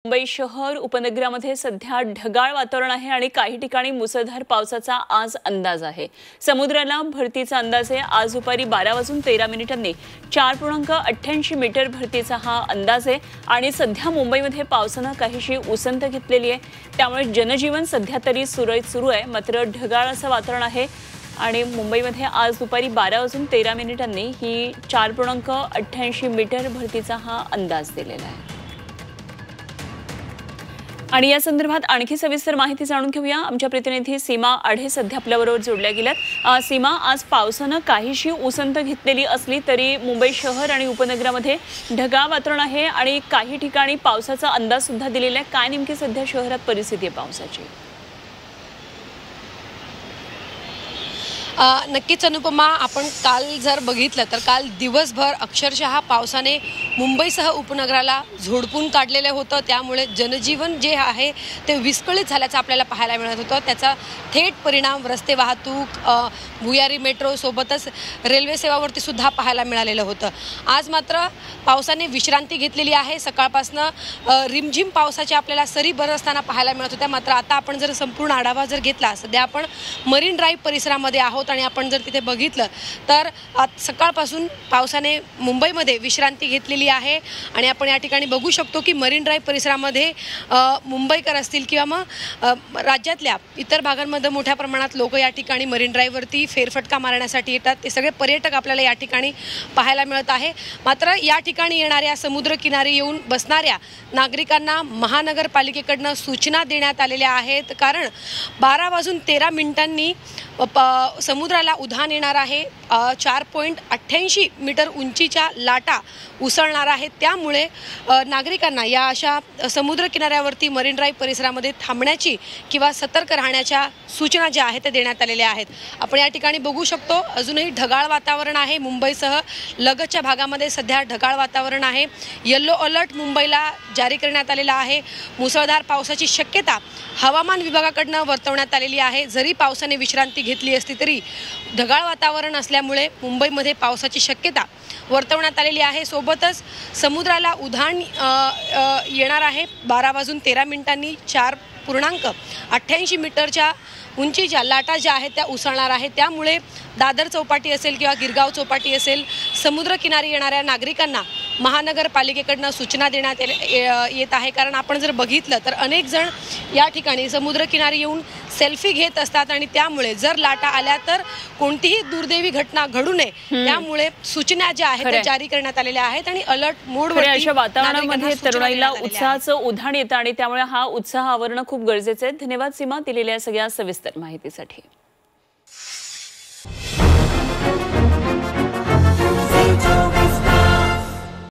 मुंबई शहर उपनगरामध्ये सध्या ढगाळ वातावरण आहे आणि काही ठिकाणी मुसळधार पावसाचा आज अंदाज आहे। समुद्राला भरतीचा अंदाज आहे। आज दुपारी 12:13 4.88 मीटर भरतीचा हा अंदाज आहे आणि सध्या मुंबईमध्ये पावसाने काहीशी उसंत घेतलेली आहे। त्यामुळे जनजीवन सध्या तरी सुरळीत सुरू आहे, मात्र ढगाळ असं वातावरण आहे आणि मुंबईमध्ये आज दुपारी 12:13 ही 4.88 मीटर भरतीचा हा अंदाज दिलेला आहे। आणि या संदर्भात आणखी सविस्तर माहिती जाणून घेऊया। आमच्या प्रतिनिधी सीमा आढे सध्या आपल्याबरोबर जोडल्या गेल्यात। सीमा, आज पावसाने काहीशी उसंत घेतलेली असली तरी मुंबई शहर आणि उपनगरामध्ये ढगाळ वातावरण आहे आणि काही ठिकाणी पावसाचा अंदाज सुद्धा दिलेला आहे। काय नेमकी सध्या शहरात परिस्थिती आहे पावसाची? नक्कीच अनुपमा, आपण काल जर बघितलं तर काल दिवसभर अक्षरशः पावसाने मुंबईसह उपनगराला झोडपून काढलेलं होतं। त्यामुळे जनजीवन जे आहे ते विस्कळीत झाल्याचं आपल्याला पाहायला मिळत होतं। त्याचा थेट परिणाम रस्ते वाहतूक, भुयारी मेट्रो सोबतच रेल्वे सेवावरती सुद्धा पाहायला मिळालेलं होतं। आज मात्र पावसाने विश्रांती घेतलेली आहे। सकाळपासून रिमझिम पावसाचे आपल्याला सरी बरसताना पाहायला मिळत होत्या। मात्र आता आपण जर संपूर्ण आढावा जर घेतला, सध्या आपण मरीन ड्राईव्ह परिसरामध्ये आहोत आणि आपण जर तिथे बघितलं तर सकाळपासून पावसाने मुंबईमध्ये विश्रांती घेतलेली आहे आणि आपण या ठिकाणी बघू शकतो की मरीन ड्राईव्ह परिसरामध्ये मुंबईकर असतील किंवा मग राज्यातल्या इतर भागांमध्ये मोठ्या प्रमाणात लोक या ठिकाणी मरीन ड्राईव्हवरती फेरफटका मारण्यासाठी येतात। ते सगळे पर्यटक आपल्याला या ठिकाणी पाहायला मिळत आहे। मात्र या ठिकाणी येणाऱ्या समुद्रकिनारी येऊन बसणाऱ्या नागरिकांना महानगरपालिकेकडून सूचना देण्यात आलेल्या आहेत, कारण 12:13 समुद्राला उधाण येणार आहे। 4.88 मीटर उंचीच्या लाटा उसळणार आहेत। त्यामुळे नागरिकांना या अशा समुद्र किनाऱ्यावरती मरीन ड्राईव्ह परिसरामध्ये थांबण्याची किंवा सतर्क राहण्याच्या सूचना ज्या आहेत त्या देण्यात आलेल्या आहेत। आपण या ठिकाणी बघू शकतो अजूनही ढगाळ वातावरण आहे। मुंबईसह लगतच्या भागामध्ये सध्या ढगाळ वातावरण आहे। येलो अलर्ट मुंबईला जारी करण्यात आलेला आहे। मुसळधार पावसाची शक्यता हवामान विभागाकडून वर्तवण्यात आलेली आहे। जरी पावसाने विश्रांती घेतली असली तरी ढगाळ वातावरण असल्यामुळे मुंबईमध्ये पावसाची शक्यता वर्तवण्यात आलेली आहे। सोबतच समुद्राला उधाण येणार आहे। 12:13 4.88 मीटरच्या उंचीच्या लाटा ज्या आहेत त्या उसळणार आहेत। त्यामुळे दादर चौपाटी असेल किंवा गिरगाव चौपाटी असेल, समुद्रकिनारी येणाऱ्या नागरिकांना महानगरपालिकेकडून सूचना देण्यात येत आहे। कारण आपण जर बघितलं तर अनेक जण या ठिकाणी समुद्रकिनारी येऊन सेल्फी घेत असतात आणि त्यामुळे जर लाटा आल्या तर कोणतीही दुर्दैवी घटना घडू नये, त्यामुळे सूचना ज्या आहेत त्या जारी करण्यात आलेल्या आहेत आणि अलर्ट मोडवर अशा वातावरणामध्ये तरुणाईला उत्साहाचं उधाण येतं आणि त्यामुळे हा उत्साह आवरणं खूप गरजेचं आहे। धन्यवाद सीमा, दिलेल्या सगळ्या सविस्तर माहितीसाठी।